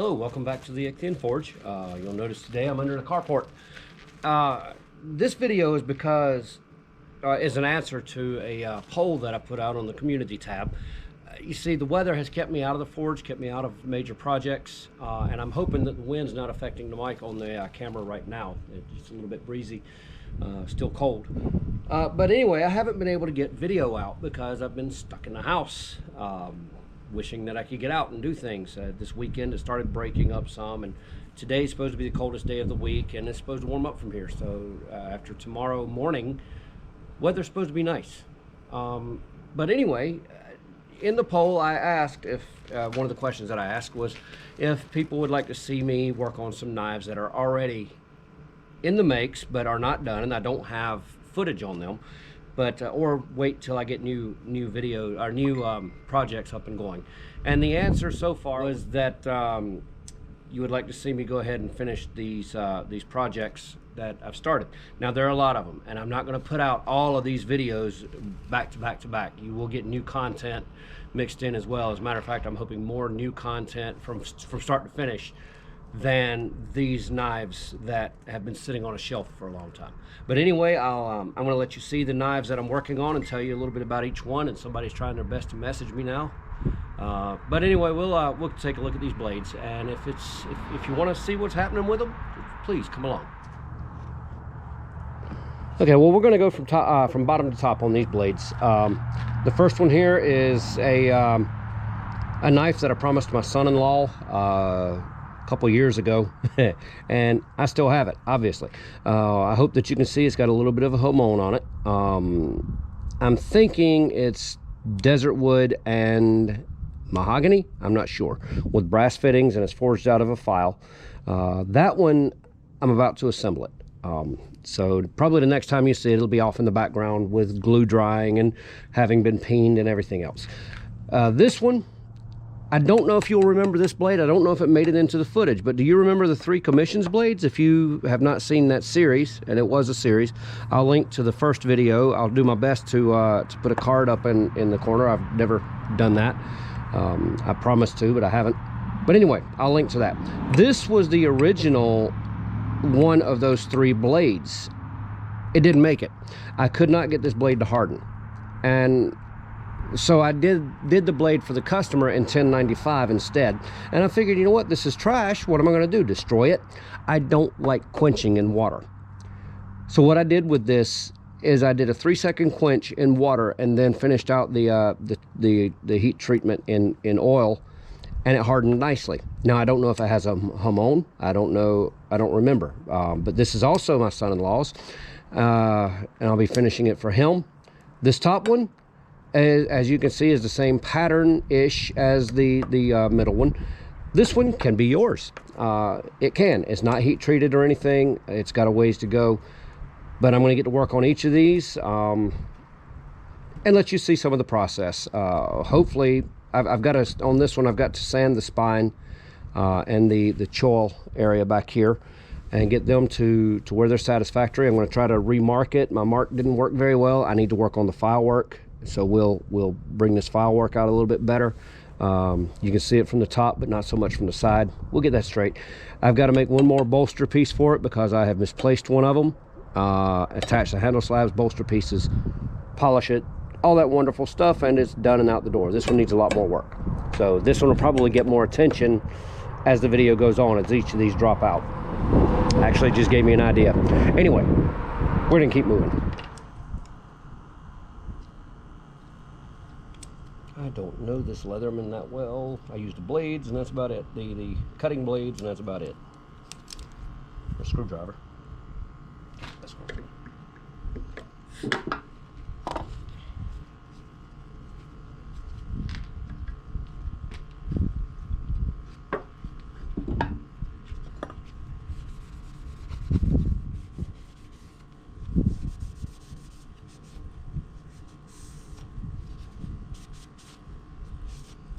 Hello, welcome back to the Ichthyon Forge. You'll notice today I'm under the carport. This video is because is an answer to a poll that I put out on the community tab. You see, the weather has kept me out of the forge, kept me out of major projects, and I'm hoping that the wind's not affecting the mic on the camera right now. It's a little bit breezy, still cold. But anyway, I haven't been able to get video out because I've been stuck in the house. Wishing that I could get out and do things. This weekend it started breaking up some, and today's supposed to be the coldest day of the week, and it's supposed to warm up from here. So after tomorrow morning, weather's supposed to be nice. But anyway, in the poll I asked if, one of the questions that I asked was if people would like to see me work on some knives that are already in the makes but are not done, and I don't have footage on them. But or wait till I get new video or new projects up and going. And the answer so far was that you would like to see me go ahead and finish these projects that I've started. Now there are a lot of them, and I'm not going to put out all of these videos back to back to back. You will get new content mixed in as well. As a matter of fact, I'm hoping more new content from start to finish than these knives that have been sitting on a shelf for a long time. But anyway, I'm going to let you see the knives that I'm working on and tell you a little bit about each one. And somebody's trying their best to message me now. But anyway, we'll take a look at these blades, and if you want to see what's happening with them, please come along. Okay, well, we're going to go from bottom to top on these blades. The first one here is a knife that I promised my son-in-law couple years ago and I still have it, obviously. I hope that you can see it's got a little bit of a Hamon on it. I'm thinking it's desert wood and mahogany, I'm not sure, with brass fittings, and it's forged out of a file. That one I'm about to assemble it, so probably the next time you see it, it'll be off in the background with glue drying and having been peened and everything else. This one, I don't know if you'll remember this blade. I don't know if it made it into the footage, but do you remember the 3 Commissions blades? If you have not seen that series, and it was a series, I'll link to the first video. I'll do my best to put a card up in the corner. I've never done that. I promised to, but I haven't. But anyway, I'll link to that. This was the original one of those 3 blades. It didn't make it. I could not get this blade to harden, and so I did the blade for the customer in 1095 instead. And I figured, you know what, this is trash. What am I going to do? Destroy it? I don't like quenching in water. So what I did with this is I did a 3-second quench in water and then finished out the heat treatment in oil, and it hardened nicely. Now I don't know if it has a Hamon. I don't know. I don't remember. But this is also my son-in-law's, and I'll be finishing it for him. This top one, as you can see, is the same pattern-ish as the middle one. This one can be yours. It can. It's not heat treated or anything. It's got a ways to go, but I'm going to get to work on each of these and let you see some of the process. Hopefully, I've got to, on this one, I've got to sand the spine and the choil area back here and get them to where they're satisfactory. I'm going to try to remark it. My mark didn't work very well. I need to work on the file work. So we'll bring this file work out a little bit better. You can see it from the top, but not so much from the side. We'll get that straight. I've got to make one more bolster piece for it because I have misplaced one of them. Attach the handle slabs, bolster pieces, polish it, all that wonderful stuff, and it's done and out the door. This one needs a lot more work. So this one will probably get more attention as the video goes on, as each of these drop out. Actually, just gave me an idea. Anyway, we're gonna keep moving. I don't know this Leatherman that well. I used the blades, and that's about it. The cutting blades, and that's about it. A screwdriver. This one.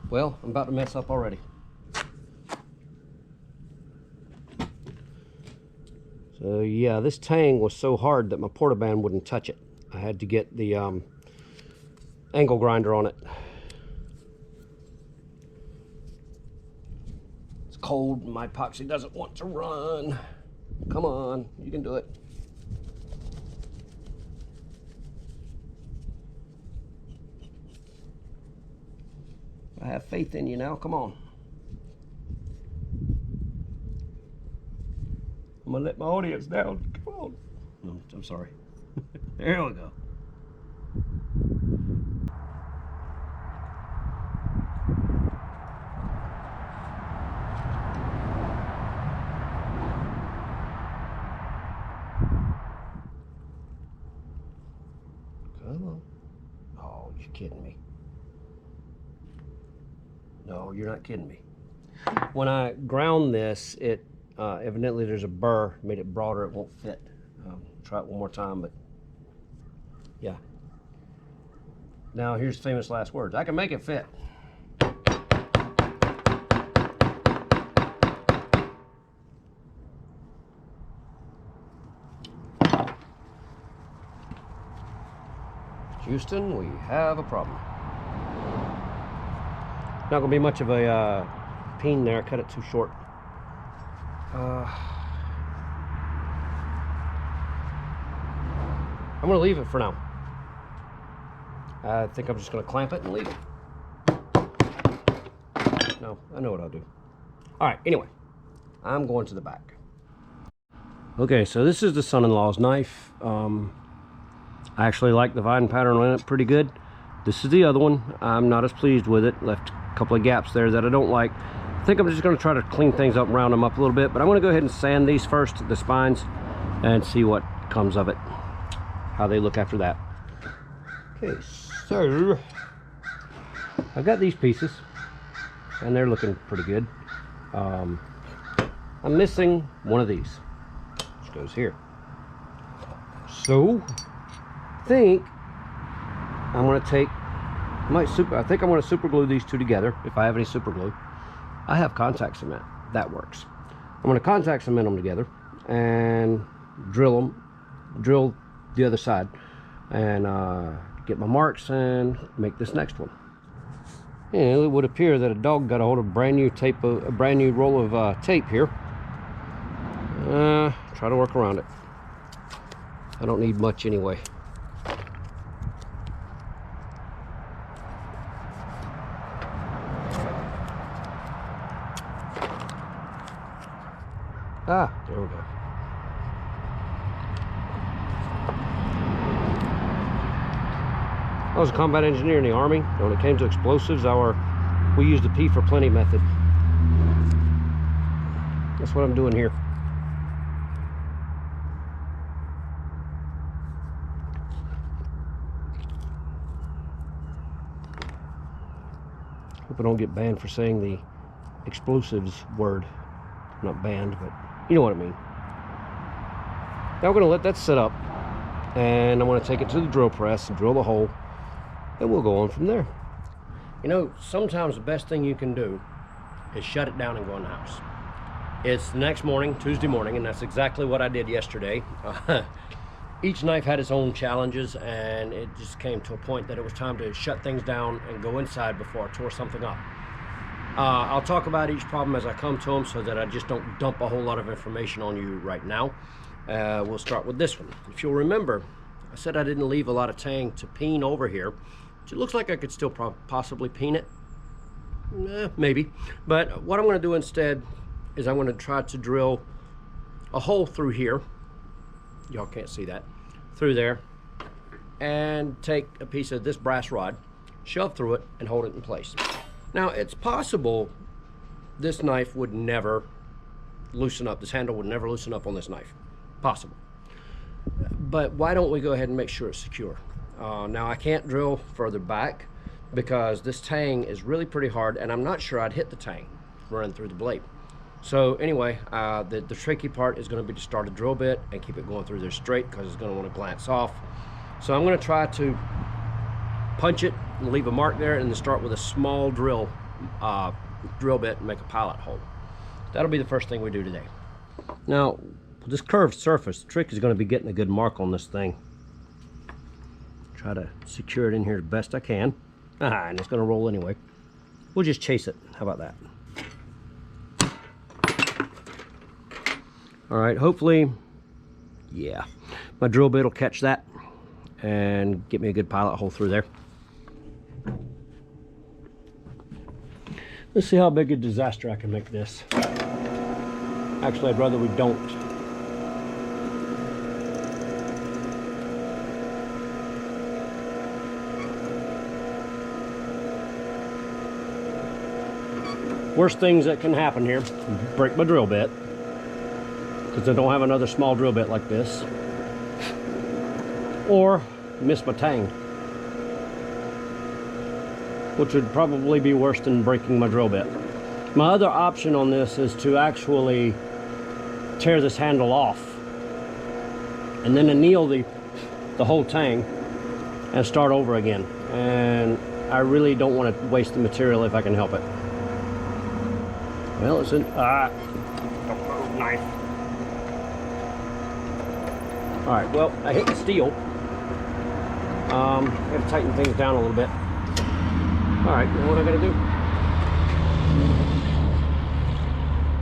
Well, I'm about to mess up already. So yeah, this tang was so hard that my portaband wouldn't touch it. I had to get the angle grinder on it. cold. My epoxy doesn't want to run. Come on, you can do it. I have faith in you now. Come on. I'm gonna let my audience down. Come on. No, I'm sorry. There we go. Come on. Oh, you're kidding me. No, you're not kidding me. When I ground this, it evidently there's a burr, made it broader, it won't fit. Try it one more time, but yeah. Now here's famous last words. I can make it fit. Houston, we have a problem. Not gonna be much of a peen there, cut it too short. I'm gonna leave it for now. I think I'm just gonna clamp it and leave it. No, I know what I'll do. All right, anyway, I'm going to the back. Okay, so this is the son-in-law's knife. I actually like the vine pattern on it pretty good. This is the other one. I'm not as pleased with it. Left a couple of gaps there that I don't like. I think I'm just going to try to clean things up, round them up a little bit, but I'm going to go ahead and sand these first, the spines, and see what comes of it, how they look after that. Okay, so I've got these pieces and they're looking pretty good. I'm missing one of these, which goes here. So I think I'm going to take I think I'm going to super glue these two together if I have any super glue. I have contact cement. That works. I'm going to contact cement them together and drill the other side and get my marks and make this next one. And it would appear that a dog got a hold of a brand new roll of tape here. Try to work around it. I don't need much anyway. Ah, there we go. I was a combat engineer in the Army. When it came to explosives, we used the P for plenty method. That's what I'm doing here. Hope I don't get banned for saying the explosives word. Not banned, but you know what I mean. Now we're going to let that sit up, and I'm going to take it to the drill press and drill the hole, and we'll go on from there. You know, sometimes the best thing you can do is shut it down and go in the house. It's the next morning, Tuesday morning, and that's exactly what I did yesterday. Each knife had its own challenges, and it just came to a point that it was time to shut things down and go inside before I tore something up. I'll talk about each problem as I come to them so that I just don't dump a whole lot of information on you right now. We'll start with this one. If you'll remember, I said I didn't leave a lot of tang to peen over here. It looks like I could still possibly peen it. Maybe. But what I'm going to do instead is I'm going to try to drill a hole through here. Y'all can't see that. Through there. And take a piece of this brass rod, shove through it, and hold it in place. Now, it's possible this knife would never loosen up. This handle would never loosen up on this knife. Possible. But why don't we go ahead and make sure it's secure? Now, I can't drill further back because this tang is really pretty hard, and I'm not sure I'd hit the tang running through the blade. So anyway, the tricky part is going to be to start a drill bit and keep it going through there straight because it's going to want to glance off. So I'm going to try to punch it and leave a mark there, and then start with a small drill bit and make a pilot hole. That'll be the first thing we do today. Now, with this curved surface, the trick is going to be getting a good mark on this thing. Try to secure it in here as best I can. And it's going to roll anyway. We'll just chase it. How about that? All right, hopefully, yeah, my drill bit will catch that and get me a good pilot hole through there. Let's see how big a disaster I can make this. Actually, I'd rather we don't. Worst things that can happen here: break my drill bit, because I don't have another small drill bit like this, or miss my tang, which would probably be worse than breaking my drill bit. My other option on this is to actually tear this handle off and then anneal the whole tang and start over again. And I really don't want to waste the material if I can help it. Well, it's an knife. All right, well, I hit the steel. I have to tighten things down a little bit. All right, now what I gotta do?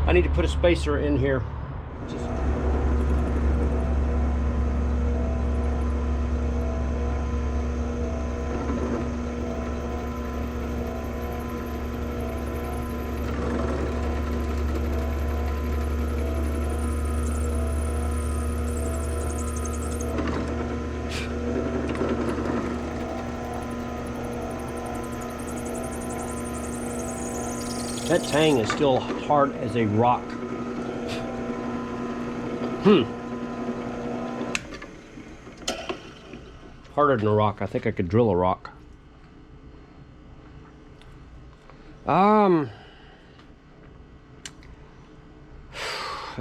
I need to put a spacer in here. That tang is still hard as a rock. Harder than a rock. I think I could drill a rock. I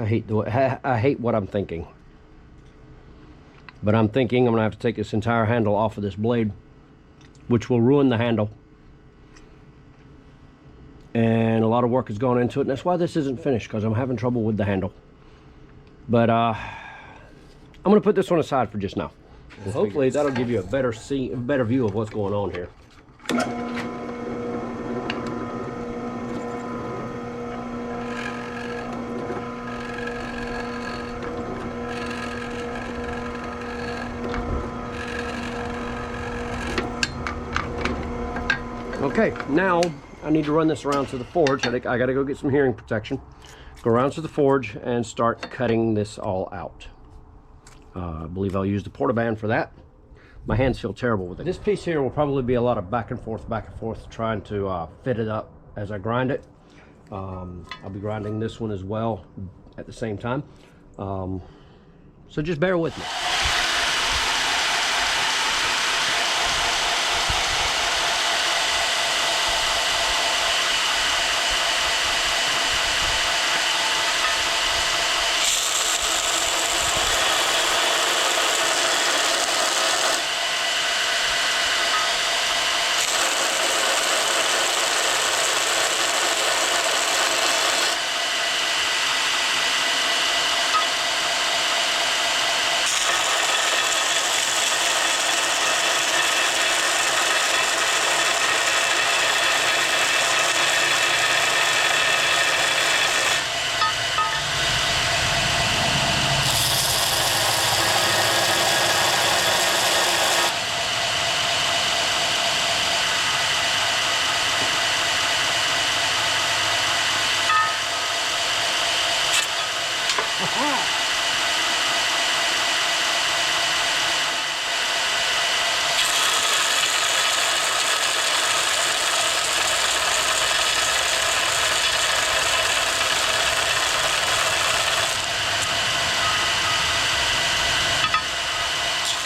hate what I'm thinking. But I'm thinking I'm gonna have to take this entire handle off of this blade, which will ruin the handle. And a lot of work has gone into it, and that's why this isn't finished, because I'm having trouble with the handle. But I'm gonna put this one aside for just now. And hopefully that'll give you a better view of what's going on here. Okay, now I need to run this around to the forge. I gotta go get some hearing protection. Go around to the forge and start cutting this all out. I believe I'll use the Portaband for that. My hands feel terrible with it. This piece here will probably be a lot of back and forth, trying to fit it up as I grind it. I'll be grinding this one as well at the same time. So just bear with me.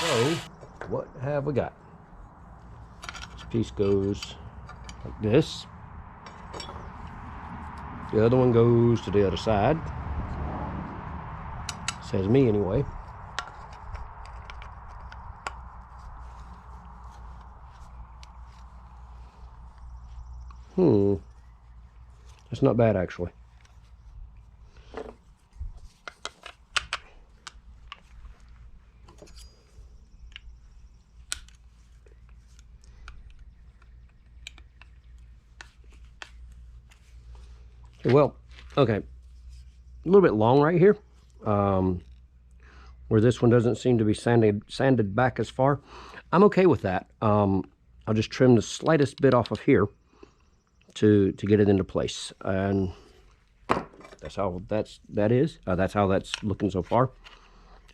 So, what have we got? This piece goes like this. The other one goes to the other side. Says me anyway. That's not bad, actually. Well, okay, a little bit long right here. where this one doesn't seem to be sanded back as far. I'm okay with that. I'll just trim the slightest bit off of here to get it into place, and that's how that is. That's how that's looking so far,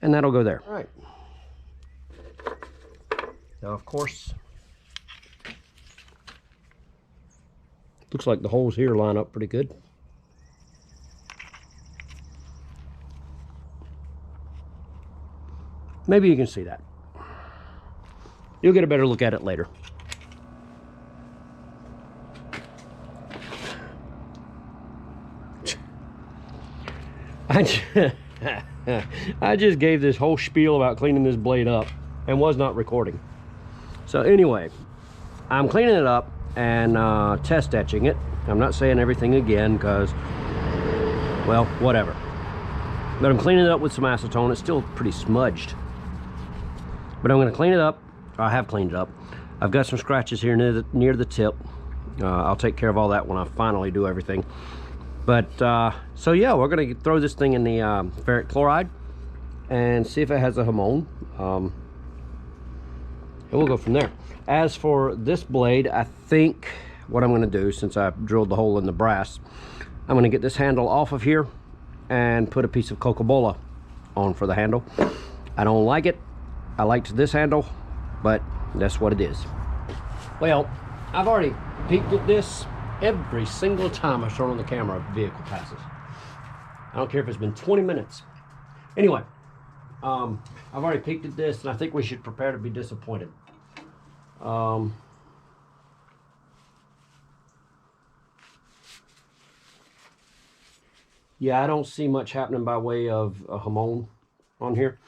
and that'll go there. All right. Now, of course, looks like the holes here line up pretty good. Maybe you can see that. You'll get a better look at it later. I just gave this whole spiel about cleaning this blade up and was not recording. So anyway, I'm cleaning it up and test etching it. I'm not saying everything again because, well, whatever. But I'm cleaning it up with some acetone. It's still pretty smudged. But I'm going to clean it up. I have cleaned it up. I've got some scratches here near the tip. I'll take care of all that when I finally do everything. But so yeah, we're going to throw this thing in the ferric chloride and see if it has a Hamon. And we'll go from there. As for this blade, I think what I'm going to do, since I drilled the hole in the brass, I'm going to get this handle off of here and put a piece of Coca-Cola on for the handle. I don't like it. I liked this handle, but that's what it is. Well, I've already peeked at this every single time I turn on the camera, a vehicle passes. I don't care if it's been 20 minutes. Anyway, I've already peeked at this, and I think we should prepare to be disappointed. Yeah, I don't see much happening by way of a Hamon on here.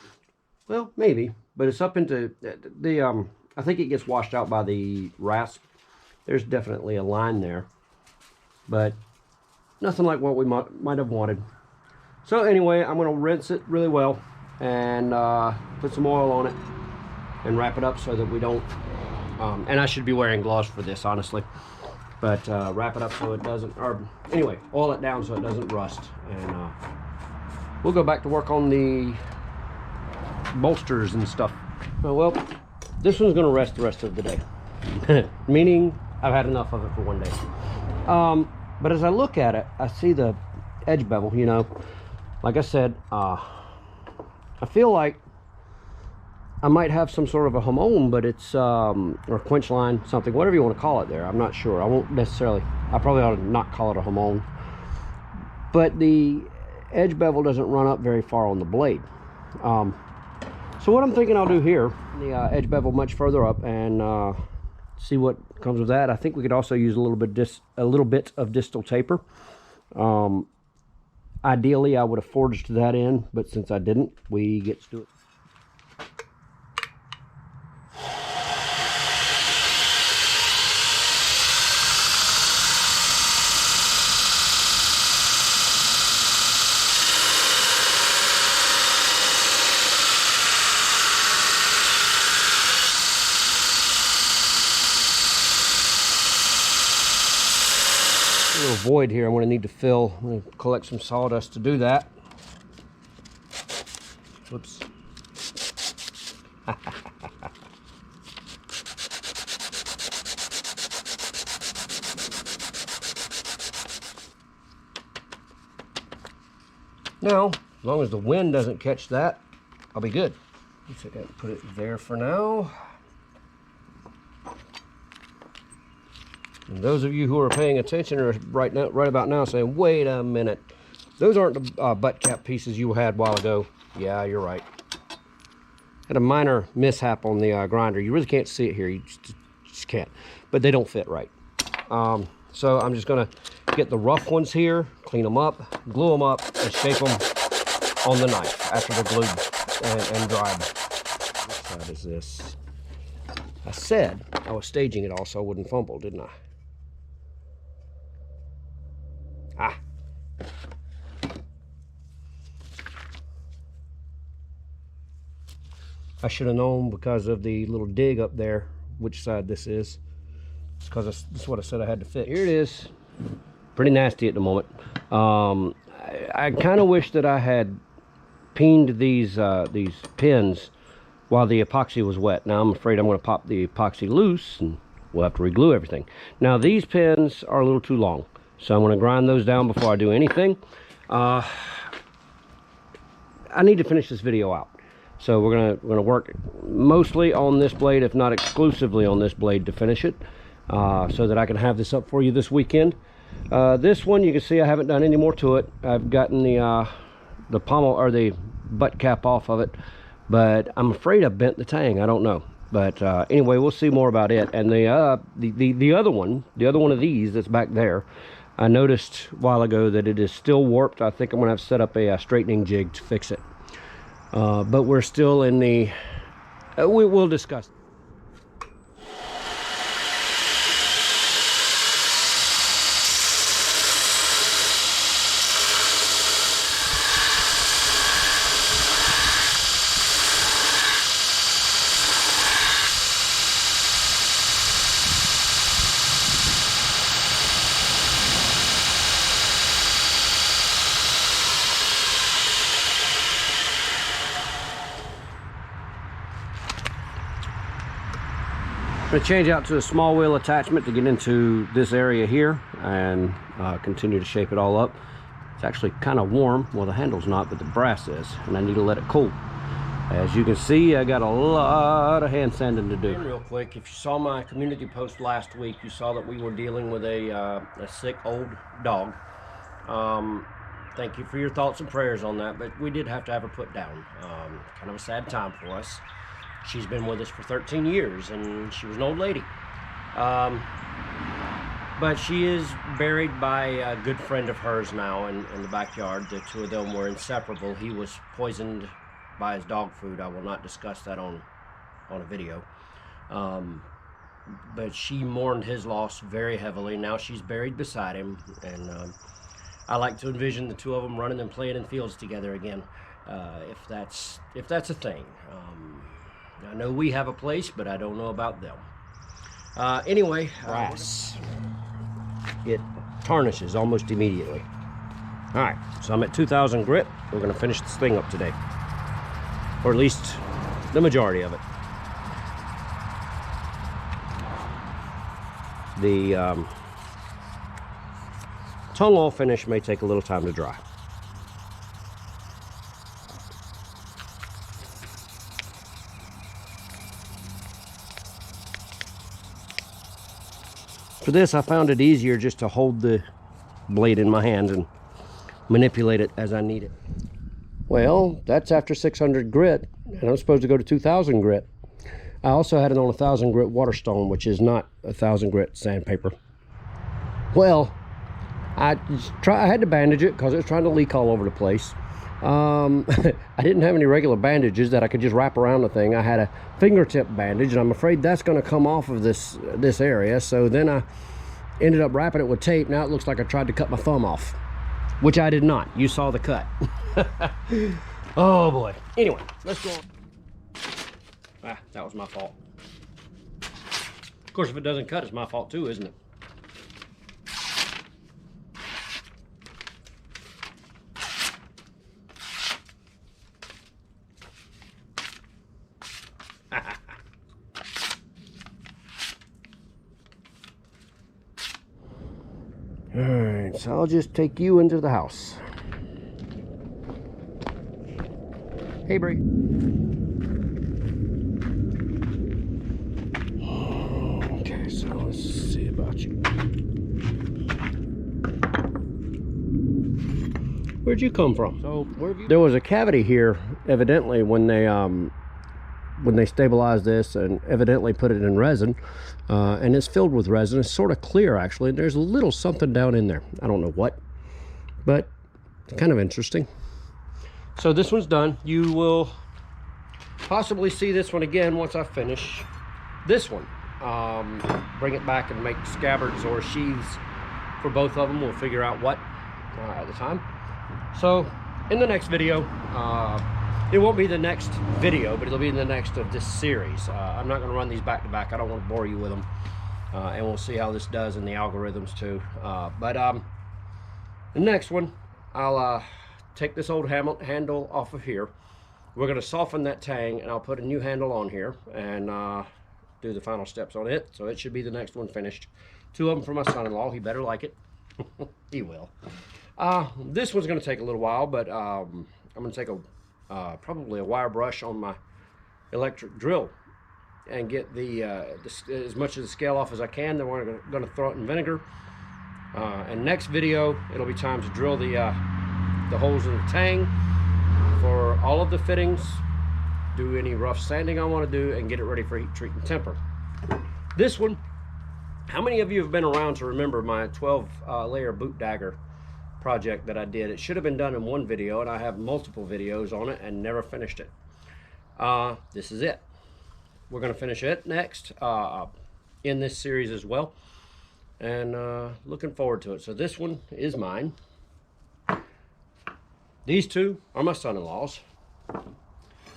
Well, maybe, but it's up into the, I think it gets washed out by the rasp. There's definitely a line there, but nothing like what we might have wanted. So anyway, I'm going to rinse it really well and put some oil on it and wrap it up so that we don't, and I should be wearing gloves for this, honestly, but wrap it up so it doesn't, or anyway, oil it down so it doesn't rust, and we'll go back to work on the bolsters and stuff. Well, this one's going to rest the rest of the day, meaning I've had enough of it for one day. But as I look at it, I see the edge bevel, you know, like I said, I feel like I might have some sort of a Hamon, but it's, or quench line, something, whatever you want to call it there. I'm not sure. I won't necessarily, I probably ought to not call it a Hamon. But the edge bevel doesn't run up very far on the blade. So what I'm thinking I'll do here, the edge bevel much further up, and see what comes with that. I think we could also use a little bit of distal taper. Ideally, I would have forged that in, but since I didn't, we get to do it. Little void here I'm going to need to fill. I'm going to collect some sawdust to do that. Whoops. Now, as long as the wind doesn't catch that, I'll be good. Let's put it there for now. And those of you who are paying attention are right about now saying, wait a minute, those aren't the butt cap pieces you had a while ago. Yeah, you're right. Had a minor mishap on the grinder. You really can't see it here. You just can't. But they don't fit right. So I'm just going to get the rough ones here, clean them up, glue them up, and shape them on the knife after they're glued and dried. What side is this? I said I was staging it all so I wouldn't fumble, didn't I? Ah. I should have known because of the little dig up there which side this is. It's because this is what I said I had to fit. Here it is. Pretty nasty at the moment. I kind of wish that I had peened these pins while the epoxy was wet. Now I'm afraid I'm going to pop the epoxy loose and we'll have to re-glue everything. Now these pins are a little too long, so I'm going to grind those down before I do anything. I need to finish this video out, so we're gonna work mostly on this blade, if not exclusively on this blade, to finish it, so that I can have this up for you this weekend. This one, you can see I haven't done any more to it. I've gotten the pommel, or the butt cap, off of it, but I'm afraid I bent the tang. I don't know, but anyway, we'll see more about it. And the other one of these that's back there, I noticed a while ago that it is still warped. I think I'm gonna have to set up a straightening jig to fix it, but we're still in the we'll discuss. I'm going to change out to a small wheel attachment to get into this area here and continue to shape it all up. It's actually kind of warm. Well, the handle's not, but the brass is, and I need to let it cool. As you can see, I got a lot of hand sanding to do. Real quick, if you saw my community post last week, you saw that we were dealing with a sick old dog. Thank you for your thoughts and prayers on that, but we did have to have her put down. Kind of a sad time for us. She's been with us for 13 years, and she was an old lady. But she is buried by a good friend of hers now in the backyard. The two of them were inseparable. He was poisoned by his dog food. I will not discuss that on a video. But she mourned his loss very heavily. Now she's buried beside him, and I like to envision the two of them running and playing in fields together again, if that's a thing. I know we have a place, but I don't know about them. Anyway, brass. It tarnishes almost immediately. All right, so I'm at 2,000 grit. We're going to finish this thing up today, or at least the majority of it. The tongue oil finish may take a little time to dry. For this, I found it easier just to hold the blade in my hand and manipulate it as I need it. Well, that's after 600 grit, and I'm supposed to go to 2,000 grit. I also had it on 1,000 grit Waterstone, which is not 1,000 grit sandpaper. Well, I had to bandage it because it was trying to leak all over the place. I didn't have any regular bandages that I could just wrap around the thing. I had a fingertip bandage, and I'm afraid that's going to come off of this area. So then I ended up wrapping it with tape. Now it looks like I tried to cut my thumb off, which I did not. You saw the cut. Oh boy. Anyway, let's go on. That was my fault. Of course, if it doesn't cut, it's my fault too, isn't it? All right, so I'll just take you into the house. Hey, Bree. Okay, so let's see about you. Where'd you come from? So, where have you... There was a cavity here, evidently, when they stabilized this and evidently put it in resin, and it's filled with resin. It's sort of clear, actually. There's a little something down in there. I don't know what, but it's kind of interesting. So this one's done. You will possibly see this one again once I finish this one. Bring it back and make scabbards or sheaths for both of them. We'll figure out what at the time. So in the next video, it won't be the next video, but it'll be in the next of this series. I'm not going to run these back to back. I don't want to bore you with them. And we'll see how this does in the algorithms too. But the next one, I'll take this old handle off of here. We're going to soften that tang, and I'll put a new handle on here and do the final steps on it. So it should be the next one finished. 2 of them for my son-in-law. He better like it. He will. This one's going to take a little while, but I'm going to take probably a wire brush on my electric drill and get as much of the scale off as I can. Then we're going to throw it in vinegar. And next video, it'll be time to drill the holes in the tang for all of the fittings, do any rough sanding I want to do, and get it ready for heat treat and temper. This one, how many of you have been around to remember my 12 layer boot dagger project that I did? It should have been done in one video, and I have multiple videos on it and never finished it. This is it. We're going to finish it next in this series as well, and looking forward to it. So this one is mine. These two are my son-in-law's,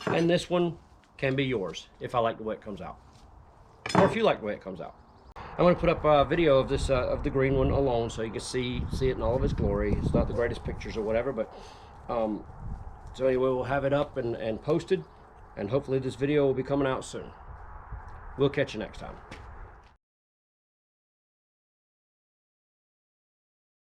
and this one can be yours if I like the way it comes out, or if you like the way it comes out. I'm going to put up a video of this of the green one alone, so you can see it in all of its glory. It's not the greatest pictures or whatever, but so anyway, we'll have it up and posted, and hopefully this video will be coming out soon. We'll catch you next time.